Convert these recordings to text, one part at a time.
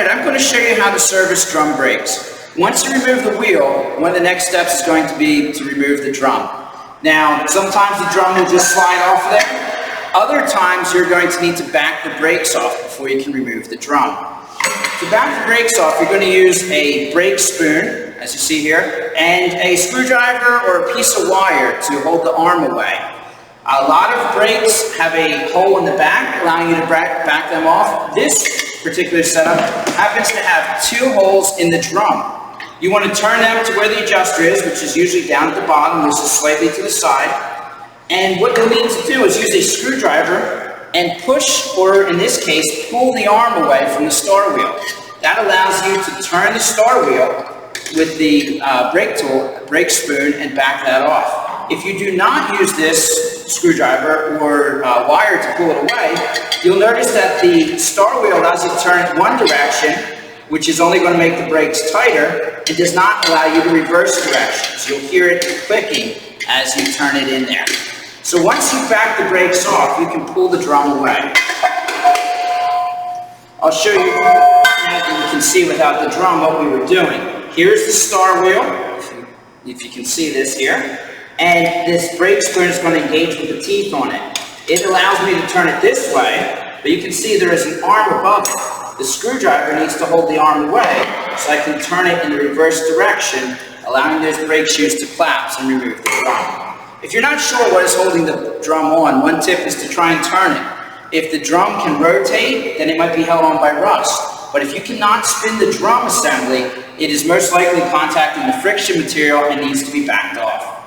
Alright, I'm going to show you how to service drum brakes. Once you remove the wheel, one of the next steps is going to be to remove the drum. Now, sometimes the drum will just slide off there. Other times you're going to need to back the brakes off before you can remove the drum. To back the brakes off, you're going to use a brake spoon, as you see here, and a screwdriver or a piece of wire to hold the arm away. A lot of brakes have a hole in the back, allowing you to back them off. This particular setup happens to have two holes in the drum. You want to turn them to where the adjuster is, which is usually down at the bottom, this is slightly to the side. And what you'll need to do is use a screwdriver and push, or in this case, pull the arm away from the star wheel. That allows you to turn the star wheel with the brake spoon, and back that off. If you do not use this screwdriver or wire to pull it away, you'll notice that the star wheel allows you to turn it one direction, which is only going to make the brakes tighter, and does not allow you to reverse directions. You'll hear it clicking as you turn it in there. So once you back the brakes off, you can pull the drum away. I'll show you now that you can see without the drum what we were doing. Here's the star wheel, if you can see this here, and this brake spoon is going to engage with the teeth on it. It allows me to turn it this way, but you can see there is an arm above it. The screwdriver needs to hold the arm away so I can turn it in the reverse direction, allowing those brake shoes to collapse and remove the drum. If you're not sure what is holding the drum on, one tip is to try and turn it. If the drum can rotate, then it might be held on by rust. But if you cannot spin the drum assembly, it is most likely contacting the friction material and needs to be backed off.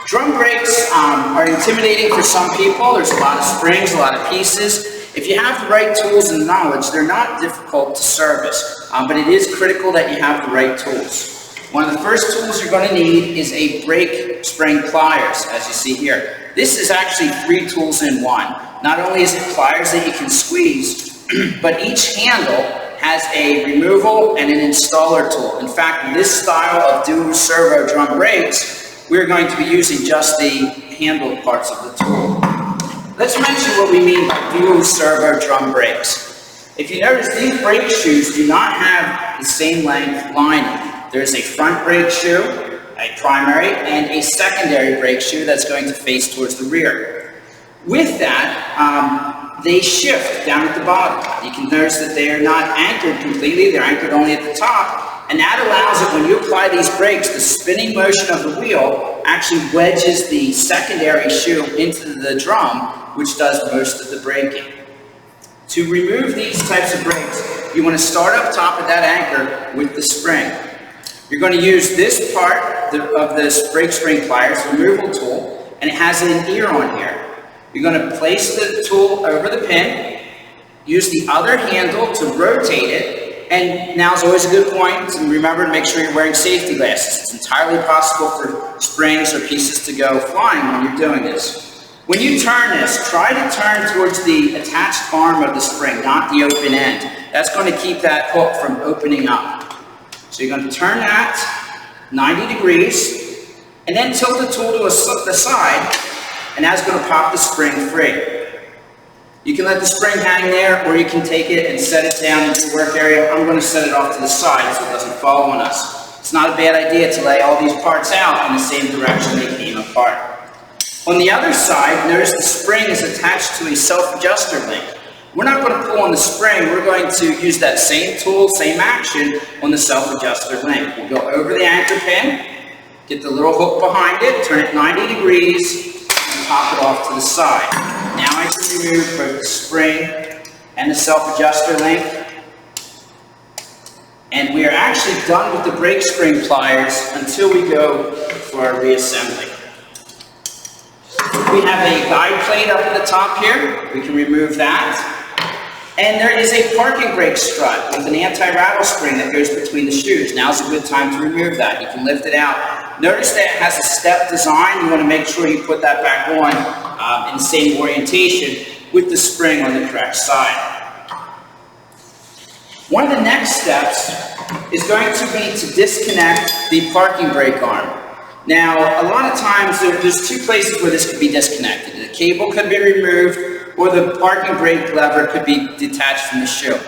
Drum brakes are intimidating for some people. There's a lot of springs, a lot of pieces. If you have the right tools and knowledge, they're not difficult to service, but it is critical that you have the right tools. One of the first tools you're going to need is a brake spring pliers, as you see here. This is actually 3 tools in one. Not only is it pliers that you can squeeze, but each handle has a removal and an installer tool. In fact, in this style of dual servo drum brakes, we're going to be using just the handle parts of the tool. Let's mention what we mean by dual servo drum brakes. If you notice, these brake shoes do not have the same length lining. There's a front brake shoe, a primary, and a secondary brake shoe that's going to face towards the rear. With that, they shift down at the bottom. You can notice that they are not anchored completely, they're anchored only at the top, and that allows it, when you apply these brakes, the spinning motion of the wheel actually wedges the secondary shoe into the drum, which does most of the braking. To remove these types of brakes, you want to start up top of that anchor with the spring. You're going to use this part of this brake spring pliers removal tool, and it has an ear on here. You're going to place the tool over the pin, use the other handle to rotate it, and now is always a good point to remember to make sure you're wearing safety glasses. It's entirely possible for springs or pieces to go flying when you're doing this. When you turn this, try to turn towards the attached arm of the spring, not the open end. That's going to keep that hook from opening up. So you're going to turn that 90 degrees, and then tilt the tool to the side, and that's going to pop the spring free. You can let the spring hang there, or you can take it and set it down into the work area. I'm going to set it off to the side so it doesn't fall on us. It's not a bad idea to lay all these parts out in the same direction they came apart. On the other side, notice the spring is attached to a self-adjuster link. We're not going to pull on the spring, we're going to use that same tool, same action on the self-adjuster link. We'll go over the anchor pin, get the little hook behind it, turn it 90 degrees, and pop it off to the side. Now I can remove both the spring and the self-adjuster link. And we are actually done with the brake spring pliers until we go for our reassembly. We have a guide plate up at the top here. We can remove that. And there is a parking brake strut with an anti-rattle spring that goes between the shoes. Now's a good time to remove that. You can lift it out. Notice that it has a step design. You want to make sure you put that back on in the same orientation with the spring on the correct side. One of the next steps is going to be to disconnect the parking brake arm. Now, a lot of times there's 2 places where this could be disconnected. The cable could be removed, or the parking brake lever could be detached from the shoe.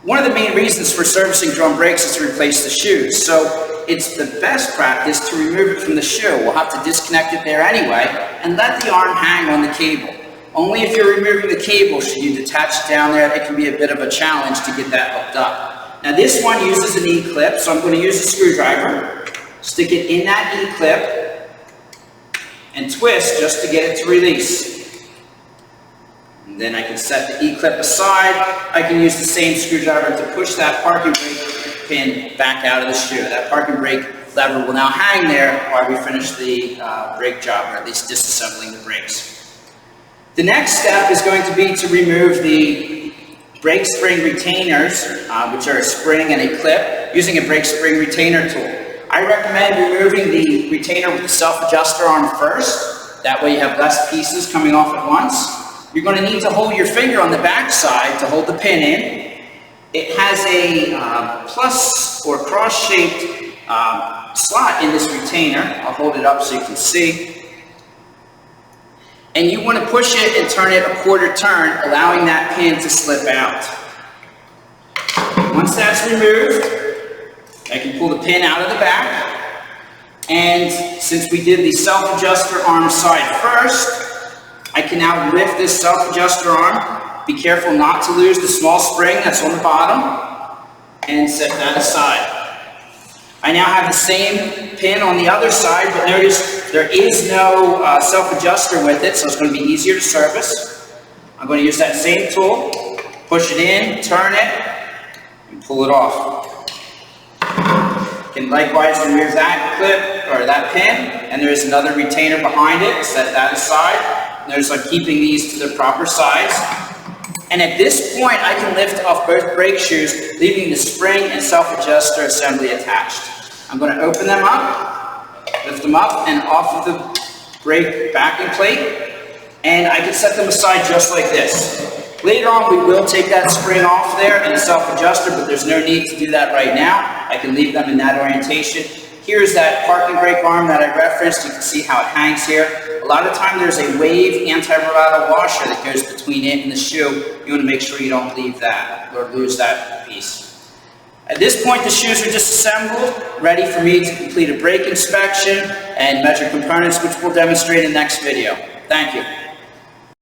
One of the main reasons for servicing drum brakes is to replace the shoes. So it's the best practice to remove it from the shoe. We'll have to disconnect it there anyway and let the arm hang on the cable. Only if you're removing the cable should you detach it down there. It can be a bit of a challenge to get that hooked up. Now this one uses an E-clip, so I'm going to use a screwdriver, stick it in that E-clip, and twist just to get it to release. And then I can set the E-clip aside. I can use the same screwdriver to push that parking brake pin back out of the shoe. That parking brake lever will now hang there while we finish the brake job, or at least disassembling the brakes. The next step is going to be to remove the brake spring retainers, which are a spring and a clip, using a brake spring retainer tool. I recommend removing the retainer with the self-adjuster arm first. That way you have less pieces coming off at once. You're going to need to hold your finger on the back side to hold the pin in. It has a plus or cross-shaped slot in this retainer. I'll hold it up so you can see. And you want to push it and turn it a quarter turn, allowing that pin to slip out. Once that's removed, I can pull the pin out of the back. And since we did the self-adjuster arm side first, I can now lift this self-adjuster arm. Be careful not to lose the small spring that's on the bottom, and set that aside. I now have the same pin on the other side, but notice there is no self-adjuster with it, so it's going to be easier to service. I'm going to use that same tool, push it in, turn it, and pull it off. You can likewise remove that clip, or that pin, and there's another retainer behind it. Set that aside. Notice I'm keeping these to their proper size. And at this point, I can lift off both brake shoes, leaving the spring and self-adjuster assembly attached. I'm going to open them up, lift them up and off of the brake backing plate, and I can set them aside just like this. Later on, we will take that spring off there and the self-adjuster, but there's no need to do that right now. I can leave them in that orientation. Here's that parking brake arm that I referenced. You can see how it hangs here. A lot of time there's a wave anti-bravado washer that goes between it and the shoe. You want to make sure you don't leave that or lose that piece. At this point, the shoes are disassembled, ready for me to complete a brake inspection and measure components, which we'll demonstrate in the next video. Thank you.